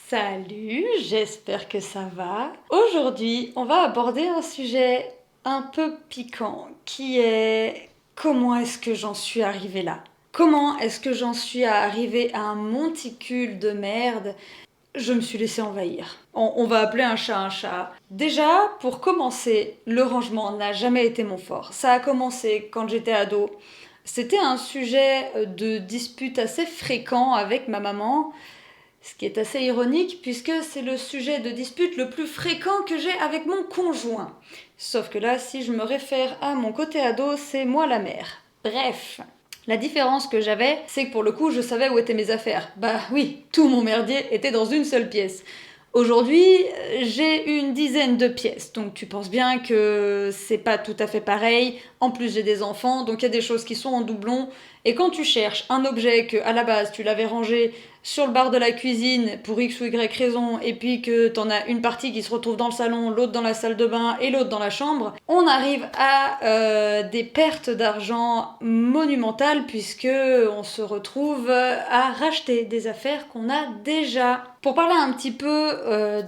Salut, j'espère que ça va. Aujourd'hui, on va aborder un sujet un peu piquant qui est comment est-ce que j'en suis arrivée là? Comment est-ce que j'en suis arrivée à un monticule de merde? Je me suis laissée envahir. On va appeler un chat un chat. Déjà, pour commencer, le rangement n'a jamais été mon fort. Ça a commencé quand j'étais ado. C'était un sujet de dispute assez fréquent avec ma maman. Ce qui est assez ironique puisque c'est le sujet de dispute le plus fréquent que j'ai avec mon conjoint. Sauf que là, si je me réfère à mon côté ado, c'est moi la mère. Bref. La différence que j'avais, c'est que pour le coup, je savais où étaient mes affaires. Bah oui, tout mon merdier était dans une seule pièce. Aujourd'hui, j'ai une dizaine de pièces, donc tu penses bien que c'est pas tout à fait pareil. En plus, j'ai des enfants, donc il y a des choses qui sont en doublon. Et quand tu cherches un objet que à la base tu l'avais rangé sur le bar de la cuisine pour X ou Y raison, et puis que t'en as une partie qui se retrouve dans le salon, l'autre dans la salle de bain et l'autre dans la chambre, on arrive à des pertes d'argent monumentales puisque on se retrouve à racheter des affaires qu'on a déjà. Pour parler un petit peu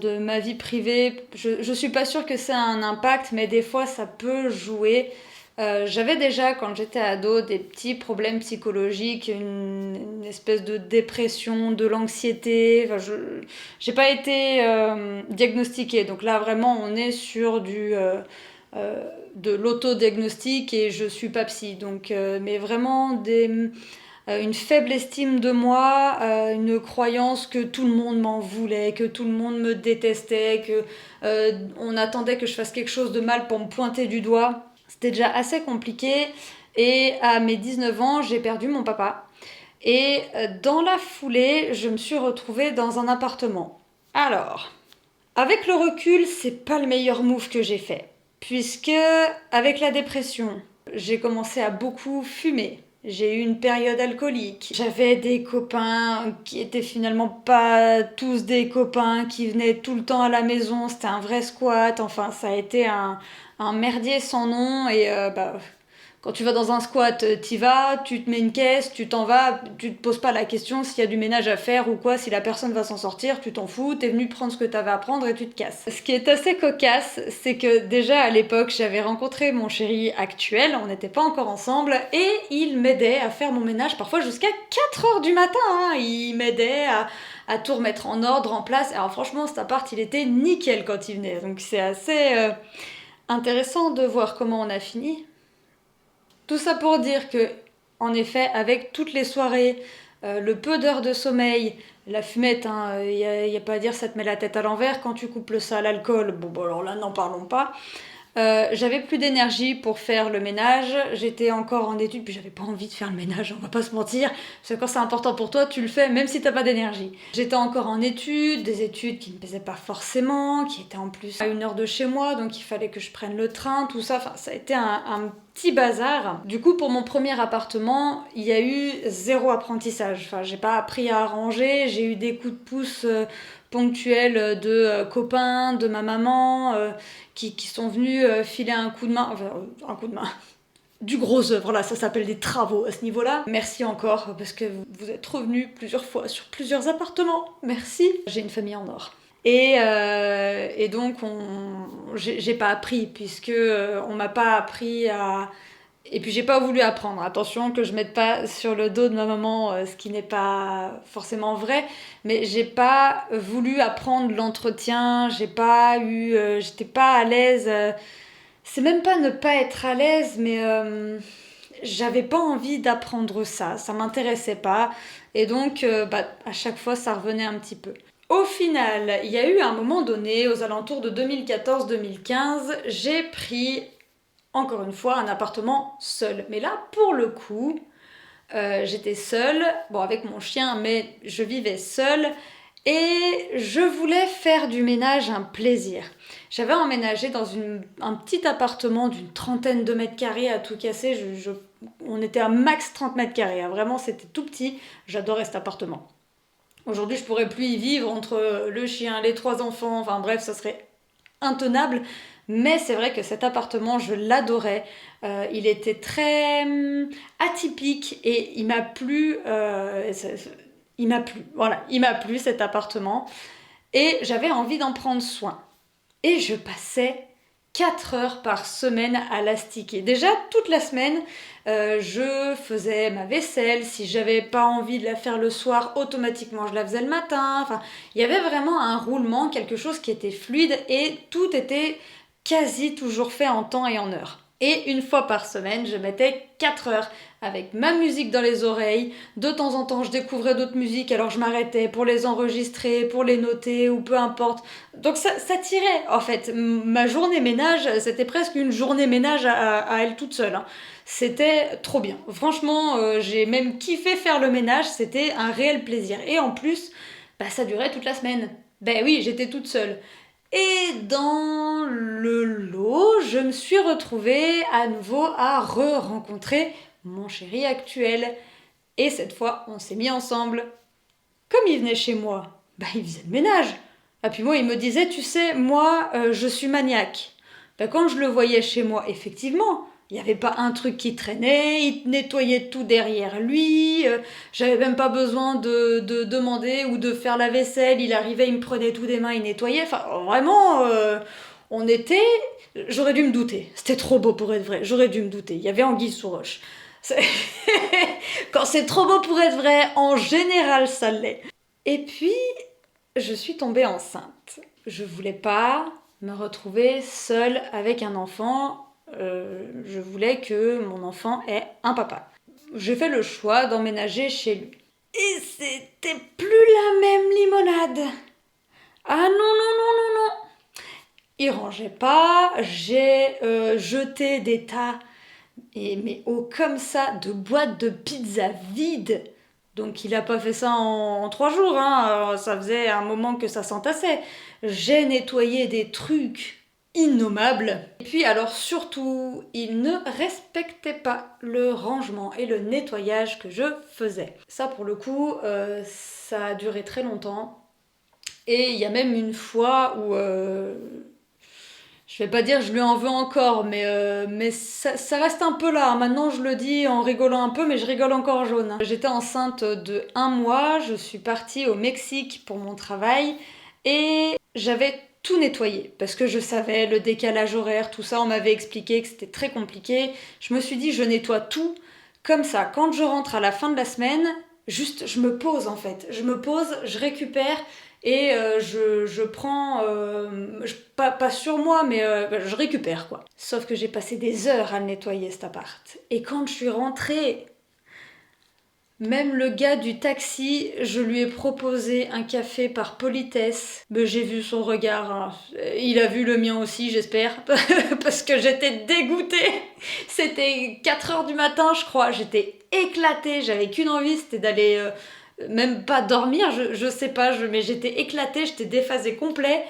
de ma vie privée, je suis pas sûre que ça a un impact, mais des fois ça peut jouer. J'avais déjà, quand j'étais ado, des petits problèmes psychologiques, une espèce de dépression, de l'anxiété. Enfin, j'ai pas été diagnostiquée. Donc là, vraiment, on est sur de l'autodiagnostic et je suis pas psy. Donc, mais vraiment une faible estime de moi, une croyance que tout le monde m'en voulait, que tout le monde me détestait, que on attendait que je fasse quelque chose de mal pour me pointer du doigt. C'était déjà assez compliqué et à mes 19 ans, j'ai perdu mon papa. Et dans la foulée, je me suis retrouvée dans un appartement. Alors, avec le recul, c'est pas le meilleur move que j'ai fait. Puisque, avec la dépression, j'ai commencé à beaucoup fumer. J'ai eu une période alcoolique. J'avais des copains qui étaient finalement pas tous des copains, qui venaient tout le temps à la maison. C'était un vrai squat. Enfin, ça a été un merdier sans nom. Et quand tu vas dans un squat, t'y vas, tu te mets une caisse, tu t'en vas, tu te poses pas la question s'il y a du ménage à faire ou quoi, si la personne va s'en sortir, tu t'en fous, t'es venu prendre ce que t'avais à prendre et tu te casses. Ce qui est assez cocasse, c'est que déjà à l'époque, j'avais rencontré mon chéri actuel, on n'était pas encore ensemble, et il m'aidait à faire mon ménage parfois jusqu'à 4 heures du matin. Hein. Il m'aidait à tout remettre en ordre, en place. Alors franchement, cet appart, il était nickel quand il venait. Donc c'est assez intéressant de voir comment on a fini. Tout ça pour dire que, en effet, avec toutes les soirées, le peu d'heures de sommeil, la fumette, hein, y a pas à dire, ça te met la tête à l'envers. Quand tu couples ça à l'alcool, bon alors là, n'en parlons pas. J'avais plus d'énergie pour faire le ménage, j'étais encore en études, puis j'avais pas envie de faire le ménage, on va pas se mentir, parce que quand c'est important pour toi, tu le fais même si t'as pas d'énergie. J'étais encore en études, des études qui me plaisaient pas forcément, qui étaient en plus à 1 heure de chez moi, donc il fallait que je prenne le train, tout ça, enfin ça a été un petit bazar. Du coup, pour mon premier appartement, il y a eu zéro apprentissage. Enfin, j'ai pas appris à ranger, j'ai eu des coups de pouce ponctuels de copains, de ma maman, qui sont venus filer un coup de main, enfin un coup de main, du gros œuvre, là, ça s'appelle des travaux à ce niveau-là. Merci encore, parce que vous êtes revenus plusieurs fois sur plusieurs appartements. Merci. J'ai une famille en or. Et donc, j'ai pas appris, puisque on m'a pas appris à... Et puis j'ai pas voulu apprendre. Attention que je mette pas sur le dos de ma maman ce qui n'est pas forcément vrai, mais j'ai pas voulu apprendre l'entretien, j'étais pas à l'aise. C'est même pas ne pas être à l'aise, mais j'avais pas envie d'apprendre ça m'intéressait pas. Et donc à chaque fois ça revenait un petit peu. Au final, il y a eu un moment donné, aux alentours de 2014-2015, j'ai pris encore une fois, un appartement seul. Mais là, pour le coup, j'étais seule, bon, avec mon chien, mais je vivais seule. Et je voulais faire du ménage un plaisir. J'avais emménagé dans un petit appartement d'une trentaine de mètres carrés à tout casser. On était à max 30 mètres carrés. Hein. Vraiment, c'était tout petit. J'adorais cet appartement. Aujourd'hui, je pourrais plus y vivre entre le chien, les 3 enfants. Enfin bref, ça serait intenable. Mais c'est vrai que cet appartement, je l'adorais. Il était très atypique et il m'a plu. Il m'a plu, voilà, il m'a plu cet appartement. Et j'avais envie d'en prendre soin. Et je passais 4 heures par semaine à l'astiquer. Déjà, toute la semaine, je faisais ma vaisselle. Si j'avais pas envie de la faire le soir, automatiquement, je la faisais le matin. Enfin, il y avait vraiment un roulement, quelque chose qui était fluide et tout était quasi toujours fait en temps et en heure. Et une fois par semaine, je mettais 4 heures avec ma musique dans les oreilles. De temps en temps, je découvrais d'autres musiques, alors je m'arrêtais pour les enregistrer, pour les noter ou peu importe. Donc ça tirait, en fait. Ma journée ménage, c'était presque une journée ménage à elle toute seule, hein. C'était trop bien. Franchement, j'ai même kiffé faire le ménage, c'était un réel plaisir. Et en plus, bah, ça durait toute la semaine. Ben oui, j'étais toute seule. Et dans le lot, je me suis retrouvée à nouveau à re-rencontrer mon chéri actuel. Et cette fois, on s'est mis ensemble. Comme il venait chez moi, bah il faisait le ménage. Et puis moi, il me disait, tu sais, moi, je suis maniaque. Bah, quand je le voyais chez moi, effectivement, il n'y avait pas un truc qui traînait, il nettoyait tout derrière lui, j'avais même pas besoin de demander ou de faire la vaisselle, il arrivait, il me prenait tout des mains, il nettoyait, enfin vraiment, on était... J'aurais dû me douter, c'était trop beau pour être vrai, j'aurais dû me douter, il y avait anguille sous roche. Quand c'est trop beau pour être vrai, en général ça l'est. Et puis, je suis tombée enceinte. Je voulais pas me retrouver seule avec un enfant. Je voulais que mon enfant ait un papa. J'ai fait le choix d'emménager chez lui. Et c'était plus la même limonade. Ah non, non, non, non, non. Il rangeait pas. J'ai jeté des tas, mais oh, comme ça, de boîtes de pizza vides. Donc il a pas fait ça en 3 jours, hein. Alors, ça faisait un moment que ça s'entassait. J'ai nettoyé des trucs innommables. Et puis alors surtout, il ne respectait pas le rangement et le nettoyage que je faisais. Ça pour le coup, ça a duré très longtemps. Et il y a même une fois où je vais pas dire je lui en veux encore, mais ça reste un peu là. Maintenant, je le dis en rigolant un peu, mais je rigole encore jaune, hein. J'étais enceinte de 1 mois, je suis partie au Mexique pour mon travail et j'avais tout nettoyé parce que je savais le décalage horaire, tout ça, on m'avait expliqué que c'était très compliqué. Je me suis dit, je nettoie tout. Comme ça, quand je rentre à la fin de la semaine, juste je me pose en fait. Je me pose, je récupère et je prends, pas sur moi, mais je récupère quoi. Sauf que j'ai passé des heures à le nettoyer cet appart. Et quand je suis rentrée, même le gars du taxi, je lui ai proposé un café par politesse. Mais j'ai vu son regard, hein. Il a vu le mien aussi, j'espère, parce que j'étais dégoûtée. C'était 4 heures du matin, je crois. J'étais éclatée, j'avais qu'une envie, c'était d'aller même pas dormir, je sais pas, mais j'étais éclatée, j'étais déphasée complet.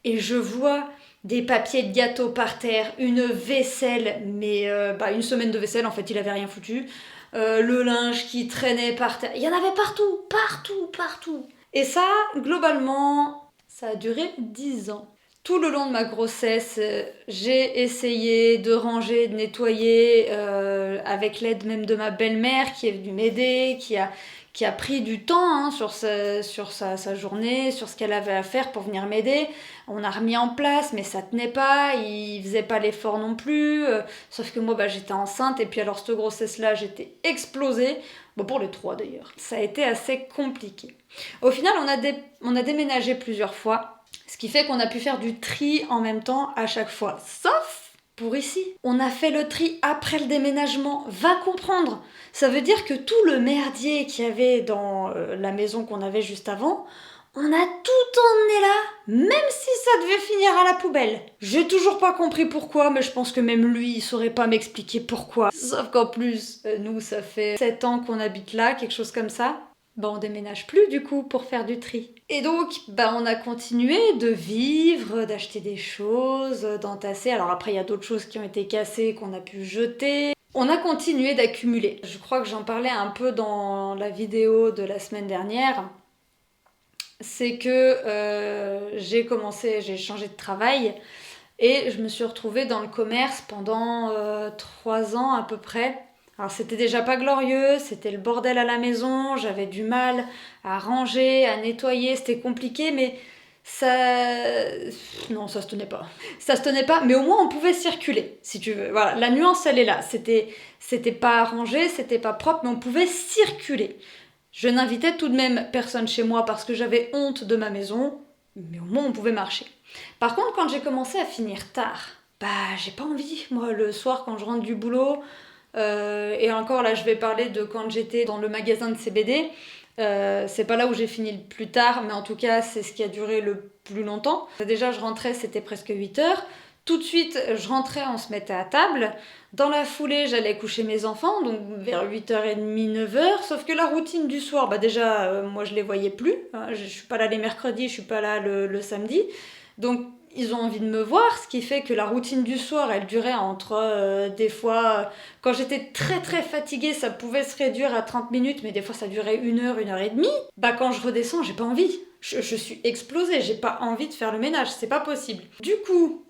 Et je vois des papiers de gâteau par terre, une vaisselle, mais une semaine de vaisselle, en fait, il avait rien foutu. Le linge qui traînait par terre. Il y en avait partout, partout, partout. Et ça, globalement, ça a duré 10 ans. Tout le long de ma grossesse, j'ai essayé de ranger, de nettoyer, avec l'aide même de ma belle-mère qui est venue m'aider, qui a pris du temps, hein, sur sa journée, sur ce qu'elle avait à faire pour venir m'aider. On a remis en place, mais ça tenait pas, il faisait pas l'effort non plus. Sauf que moi, j'étais enceinte, et puis alors cette grossesse-là, j'étais explosée. Bon, pour les 3 d'ailleurs. Ça a été assez compliqué. Au final, on a déménagé plusieurs fois. Ce qui fait qu'on a pu faire du tri en même temps à chaque fois. Sauf pour ici. On a fait le tri après le déménagement. Va comprendre. Ça veut dire que tout le merdier qu'il y avait dans la maison qu'on avait juste avant, on a tout emmené là, même si ça devait finir à la poubelle. J'ai toujours pas compris pourquoi, mais je pense que même lui, il saurait pas m'expliquer pourquoi. Sauf qu'en plus, nous, ça fait 7 ans qu'on habite là, quelque chose comme ça. On déménage plus du coup pour faire du tri. Et donc, on a continué de vivre, d'acheter des choses, d'entasser. Alors après, il y a d'autres choses qui ont été cassées, qu'on a pu jeter. On a continué d'accumuler. Je crois que j'en parlais un peu dans la vidéo de la semaine dernière. C'est que j'ai changé de travail et je me suis retrouvée dans le commerce pendant 3 ans à peu près. Alors c'était déjà pas glorieux, c'était le bordel à la maison, j'avais du mal à ranger, à nettoyer, c'était compliqué, mais ça... Non, ça se tenait pas. Ça se tenait pas, mais au moins on pouvait circuler, si tu veux. Voilà, la nuance, elle est là. C'était pas arrangé, c'était pas propre, mais on pouvait circuler. Je n'invitais tout de même personne chez moi parce que j'avais honte de ma maison, mais au moins on pouvait marcher. Par contre, quand j'ai commencé à finir tard, bah j'ai pas envie. Moi, le soir, quand je rentre du boulot, et encore là, je vais parler de quand j'étais dans le magasin de CBD. C'est pas là où j'ai fini le plus tard, mais en tout cas, c'est ce qui a duré le plus longtemps. Déjà, je rentrais, c'était presque 8 heures. Tout de suite, je rentrais, on se mettait à table. Dans la foulée, j'allais coucher mes enfants, donc vers 8h30, 9h. Sauf que la routine du soir, bah déjà, moi, je les voyais plus. Je suis pas là les mercredis, je suis pas là le samedi. Donc, ils ont envie de me voir, ce qui fait que la routine du soir, elle durait entre des fois... Quand j'étais très très fatiguée, ça pouvait se réduire à 30 minutes, mais des fois ça durait 1 heure, 1h30. Bah quand je redescends, j'ai pas envie. Je suis explosée, j'ai pas envie de faire le ménage, c'est pas possible. Du coup,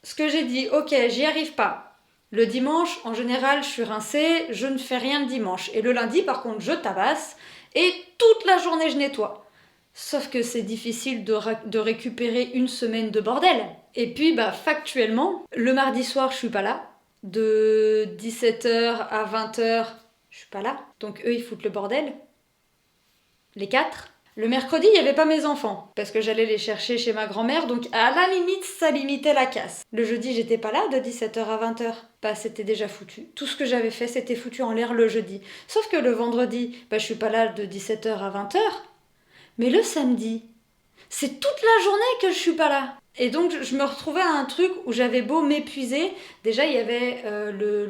ce que j'ai dit, ok, j'y arrive pas. Le dimanche, en général, je suis rincée, je ne fais rien le dimanche. Et le lundi, par contre, je tabasse et toute la journée, je nettoie. Sauf que c'est difficile de récupérer une semaine de bordel. Et puis, bah, factuellement, le mardi soir, je suis pas là. De 17h à 20h, je suis pas là. Donc eux, ils foutent le bordel. Les quatre. Le mercredi, il n'y avait pas mes enfants, parce que j'allais les chercher chez ma grand-mère, donc à la limite, ça limitait la casse. Le jeudi, j'étais pas là de 17h à 20h. Bah, c'était déjà foutu. Tout ce que j'avais fait, c'était foutu en l'air le jeudi. Sauf que le vendredi, bah, je suis pas là de 17h à 20h. Mais le samedi, c'est toute la journée que je suis pas là. Et donc je me retrouvais à un truc où j'avais beau m'épuiser, déjà il y avait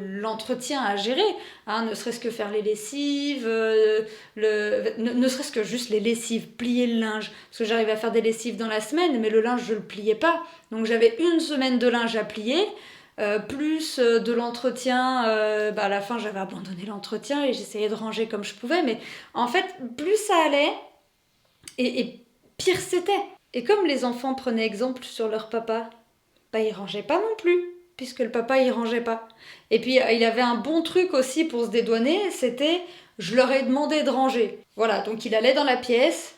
l'entretien à gérer, hein, ne serait-ce que faire les lessives, ne serait-ce que juste les lessives, plier le linge, parce que j'arrivais à faire des lessives dans la semaine, mais le linge je le pliais pas, donc j'avais une semaine de linge à plier, plus de l'entretien, bah à la fin j'avais abandonné l'entretien et j'essayais de ranger comme je pouvais, mais en fait plus ça allait, et pire c'était. Et comme les enfants prenaient exemple sur leur papa, bah ils rangeaient pas non plus, puisque le papa il rangeait pas. Et puis il avait un bon truc aussi pour se dédouaner, c'était je leur ai demandé de ranger. Voilà, donc il allait dans la pièce,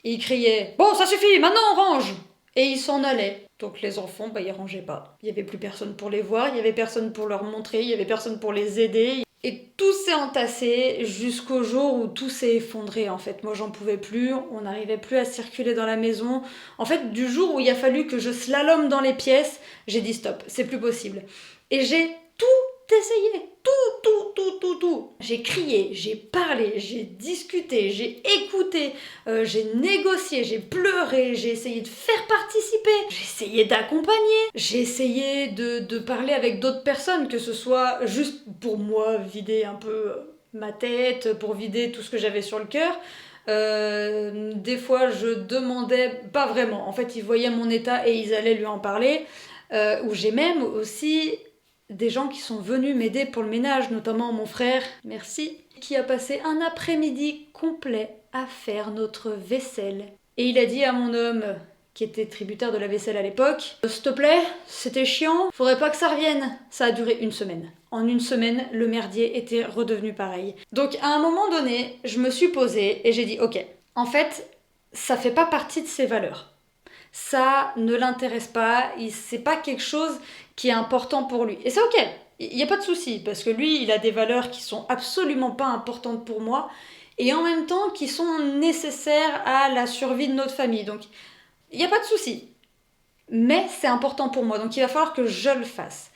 et il criait bon ça suffit, maintenant on range. Et il s'en allait. Donc les enfants, bah ils rangeaient pas. Il y avait plus personne pour les voir, il y avait personne pour leur montrer, il y avait personne pour les aider. Et tout s'est entassé jusqu'au jour où tout s'est effondré en fait. Moi j'en pouvais plus, on n'arrivait plus à circuler dans la maison. En fait, du jour où il a fallu que je slalome dans les pièces, j'ai dit stop, c'est plus possible. Et j'ai tout essayé, tout. J'ai crié, j'ai parlé, j'ai discuté, j'ai écouté, j'ai négocié, j'ai pleuré, j'ai essayé de faire participer, j'ai essayé d'accompagner, j'ai essayé de parler avec d'autres personnes, que ce soit juste pour moi vider un peu ma tête, pour vider tout ce que j'avais sur le cœur. Des fois je demandais, pas vraiment, en fait ils voyaient mon état et ils allaient lui en parler. Où j'ai même aussi des gens qui sont venus m'aider pour le ménage, notamment mon frère, merci, qui a passé un après-midi complet à faire notre vaisselle. Et il a dit à mon homme, qui était tributaire de la vaisselle à l'époque, s'il te plaît, c'était chiant, faudrait pas que ça revienne. Ça a duré une semaine. En une semaine, le merdier était redevenu pareil. Donc à un moment donné, je me suis posée et j'ai dit, ok, en fait, ça fait pas partie de ses valeurs. Ça ne l'intéresse pas, c'est pas quelque chose qui est important pour lui. Et c'est ok, il n'y a pas de souci, parce que lui, il a des valeurs qui sont absolument pas importantes pour moi, et en même temps qui sont nécessaires à la survie de notre famille. Donc, il n'y a pas de souci. Mais c'est important pour moi, donc il va falloir que je le fasse.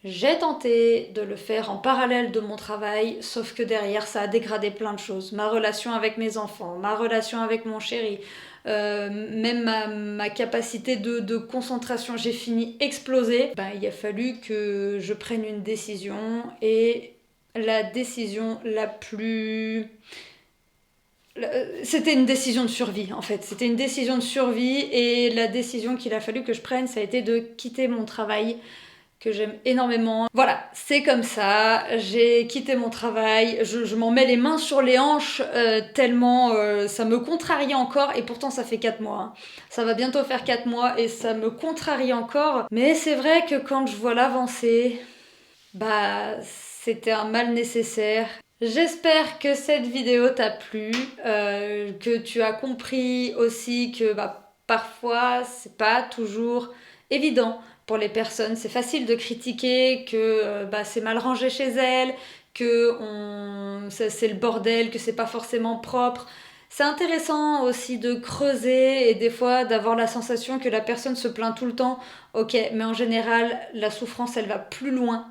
J'ai tenté de le faire en parallèle de mon travail, sauf que derrière ça a dégradé plein de choses. Ma relation avec mes enfants, ma relation avec mon chéri, même ma capacité de concentration, j'ai fini explosée. Ben, il a fallu que je prenne une décision, et la décision la plus... C'était une décision de survie en fait, c'était une décision de survie, et la décision qu'il a fallu que je prenne, ça a été de quitter mon travail que j'aime énormément. Voilà, c'est comme ça, j'ai quitté mon travail, je m'en mets les mains sur les hanches tellement ça me contrarie encore, et pourtant ça fait 4 mois. Hein. Ça va bientôt faire 4 mois et ça me contrarie encore. Mais c'est vrai que quand je vois l'avancée, bah c'était un mal nécessaire. J'espère que cette vidéo t'a plu, que tu as compris aussi que bah, parfois c'est pas toujours évident pour les personnes. C'est facile de critiquer que c'est mal rangé chez elles, que c'est le bordel, que c'est pas forcément propre. C'est intéressant aussi de creuser et des fois d'avoir la sensation que la personne se plaint tout le temps. Ok, mais en général, la souffrance, elle va plus loin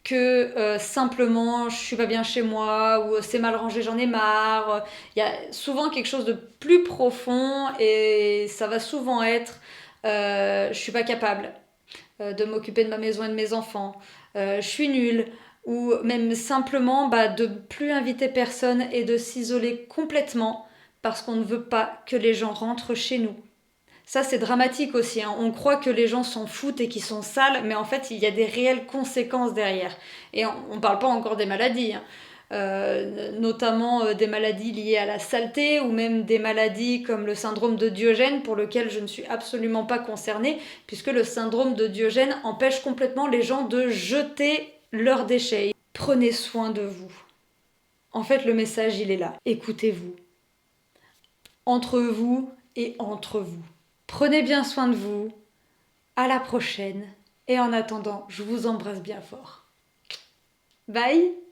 que simplement je suis pas bien chez moi ou c'est mal rangé, j'en ai marre. Il y a souvent quelque chose de plus profond et ça va souvent être je suis pas capable de m'occuper de ma maison et de mes enfants, je suis nulle, ou même simplement de plus inviter personne et de s'isoler complètement parce qu'on ne veut pas que les gens rentrent chez nous. Ça, c'est dramatique aussi, hein. On croit que les gens s'en foutent et qu'ils sont sales, mais en fait, il y a des réelles conséquences derrière. Et on ne parle pas encore des maladies, hein. Notamment des maladies liées à la saleté ou même des maladies comme le syndrome de Diogène pour lequel je ne suis absolument pas concernée puisque le syndrome de Diogène empêche complètement les gens de jeter leurs déchets. Prenez soin de vous. En fait, le message, il est là. Écoutez-vous. Entre vous et entre vous. Prenez bien soin de vous. À la prochaine. Et en attendant, je vous embrasse bien fort. Bye!